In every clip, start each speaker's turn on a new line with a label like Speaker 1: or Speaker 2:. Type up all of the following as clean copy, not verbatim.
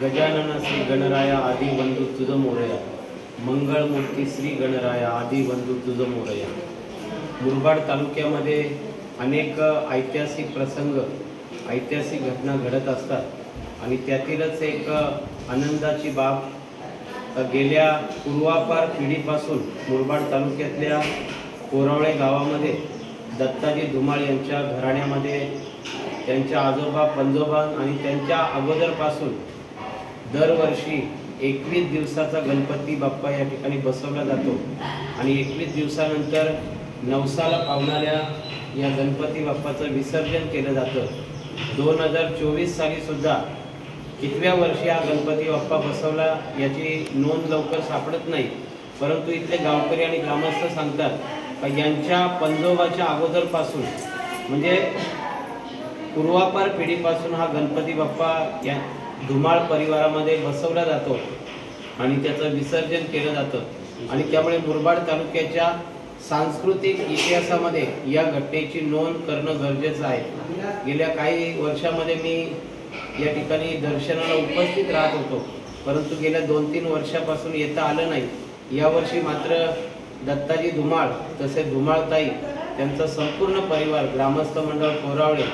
Speaker 1: गजानन श्री गणराया आदी बंधू तुझ मोरया, मंगळमूर्ती श्री गणराया आदी बंधू तुझ मोरया। मुरबाड तालुक्यामध्ये अनेक ऐतिहासिक प्रसंग, ऐतिहासिक घटना घडत असतात आणि त्यातीलच एक आनंदाची बाब गेल्या पूर्वापार पिढीपासून मुरबाड तालुक्यातल्या कोरावळे गावामध्ये दत्ताजी धुमाळ यांच्या घराण्यामध्ये त्यांच्या आजोबा पंजोबा आणि त्यांच्या अगोदरपासून दरवर्षी 21 दिवसाचा गणपती बाप्पा या ठिकाणी बसवला जातो आणि 21 दिवसानंतर नवसाला पावणाऱ्या या गणपती बाप्पाचं विसर्जन केलं जातं। 2024 साली सुद्धा कितव्या वर्षी हा गणपती बाप्पा बसवला याची नोंद लवकर सापडत नाही, परंतु इथले गावकरी आणि ग्रामस्थ सांगतात की यांच्या पंजोबाच्या अगोदरपासून म्हणजे पूर्वापार पिढीपासून हा गणपती बाप्पा या धुमाळ परिवारामध्ये बसवला जातो आणि त्याचं विसर्जन केलं जातं आणि त्यामुळे मुरबाड तालुक्याच्या सांस्कृतिक इतिहासामध्ये या घटनेची नोंद करणं गरजेचं आहे। गेल्या काही वर्षामध्ये मी या ठिकाणी दर्शनाला उपस्थित राहत होतो, परंतु गेल्या 2-3 वर्षापासून येता आलं नाही। यावर्षी मात्र दत्ताजी धुमाळ तसे धुमाळताई त्यांचा संपूर्ण परिवार ग्रामस्थ मंडळ कोरावळे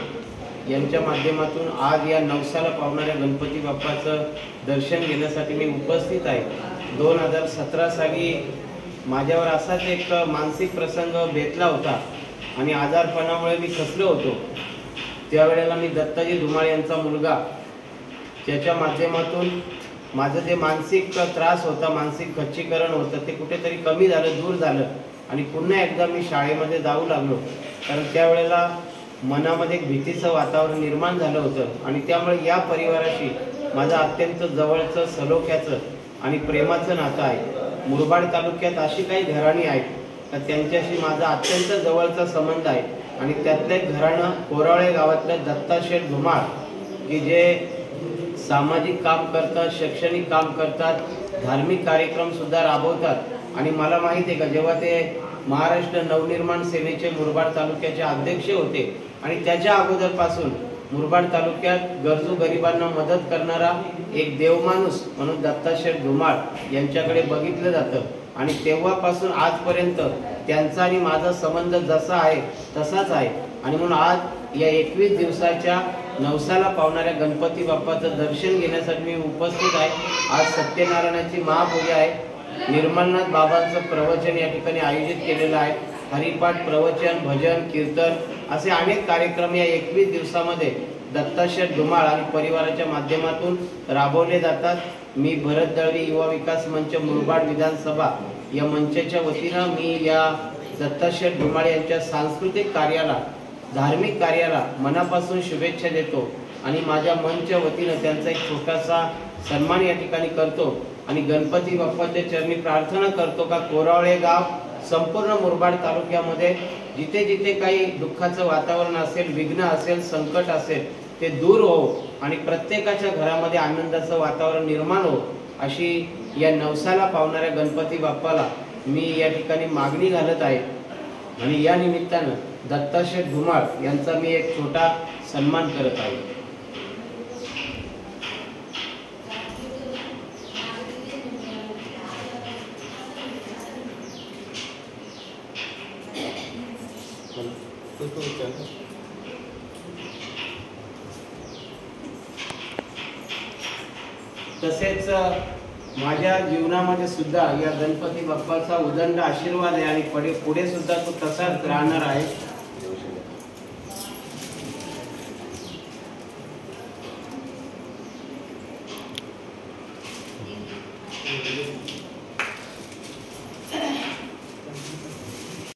Speaker 1: यांच्या माध्यमातून आज या नवसाला पावणाऱ्या गणपती बाप्पाचं दर्शन घेण्यासाठी मी उपस्थित आहे। 2017 साली माझ्यावर असाच एक मानसिक प्रसंग बेतला होता आणि आजारपणामुळे मी खचलो होतो। त्यावेळेला मी दत्ताजी धुमाळ यांचा मुलगा त्याच्या माध्यमातून माझं जे मानसिक त्रास होता, मानसिक खच्चीकरण होतं, ते कुठेतरी कमी झालं, दूर झालं आणि पुन्हा एकदा मी शाळेमध्ये जाऊ लागलो। कारण त्यावेळेला मनामध्ये एक भीतीचं वातावरण निर्माण झालं होतं आणि त्यामुळे या परिवाराशी माझं अत्यंत जवळचं, सलोख्याचं आणि प्रेमाचं नातं आहे। मुरबाड तालुक्यात अशी काही घराणी आहेत तर त्यांच्याशी माझा अत्यंत जवळचा संबंध आहे आणि त्यातलं एक घराणं कोरावळे गावातलं दत्ताशेठ धुमाळ, की जे सामाजिक काम करतात, शैक्षणिक काम करतात, धार्मिक कार्यक्रम सुद्धा राबवतात आणि मला माहिती आहे का जेव्हा ते महाराष्ट्र नवनिर्माण सेनेचे मुरबाड तालुक्याचे अध्यक्ष होते आणि त्याच्या अगोदरपासून मुरबाड तालुक्यात गरजू गरिबांना मदत करणारा एक देवमाणूस म्हणून दत्ताशेठ धुमाळ यांच्याकडे बघितलं जातं आणि तेव्हापासून आजपर्यंत त्यांचा आणि माझा संबंध जसा आहे तसाच आहे आणि म्हणून आज या 21 दिवसाच्या नवसाला पावणाऱ्या गणपती बाप्पाचं दर्शन घेण्यासाठी मी उपस्थित आहे। आज सत्यनारायणाची महापूजा आहे, निर्मलनाथ बाबांचं प्रवचन या ठिकाणी आयोजित केलेलं आहे, हरिपाठ, प्रवचन, भजन, कीर्तन असे अनेक कार्यक्रम या 21 दिवसामध्ये दत्ताशेठ धुमाळ आणि परिवाराच्या माध्यमातून राबवले जातात। मी भरत दळवी युवा विकास मंच मुरबाड विधानसभा या मंचाच्या वतीनं मी या दत्ताशेठ धुमाळ यांच्या सांस्कृतिक कार्याला, धार्मिक कार्याला मनापासून शुभेच्छा देतो आणि माझ्या मंचच्या वतीनं त्यांचा एक छोटासा सन्मान या ठिकाणी करतो आणि गणपती बाप्पाच्या चरणी प्रार्थना करतो का कोरावळे गाव संपूर्ण मुरबाड तालुक्यामध्ये जिथे जिथे काही दुःखाचं वातावरण असेल, विघ्न असेल, संकट असेल ते दूर हो आणि प्रत्येकाच्या घरामध्ये आनंदाचं वातावरण निर्माण हो अशी या नवसाला पावणाऱ्या गणपती बाप्पाला मी या ठिकाणी मागणी घालत आहे आणि या निमित्तानं दत्ताशेठ धुमाळ यांचा मी एक छोटा सन्मान करत आहे। तसेच माझ्या जीवनामध्ये सुद्धा या गणपती बाप्पाचा उदंड आशीर्वाद आहे आणि पुढे सुद्धा तो तसाच राहणार आहे।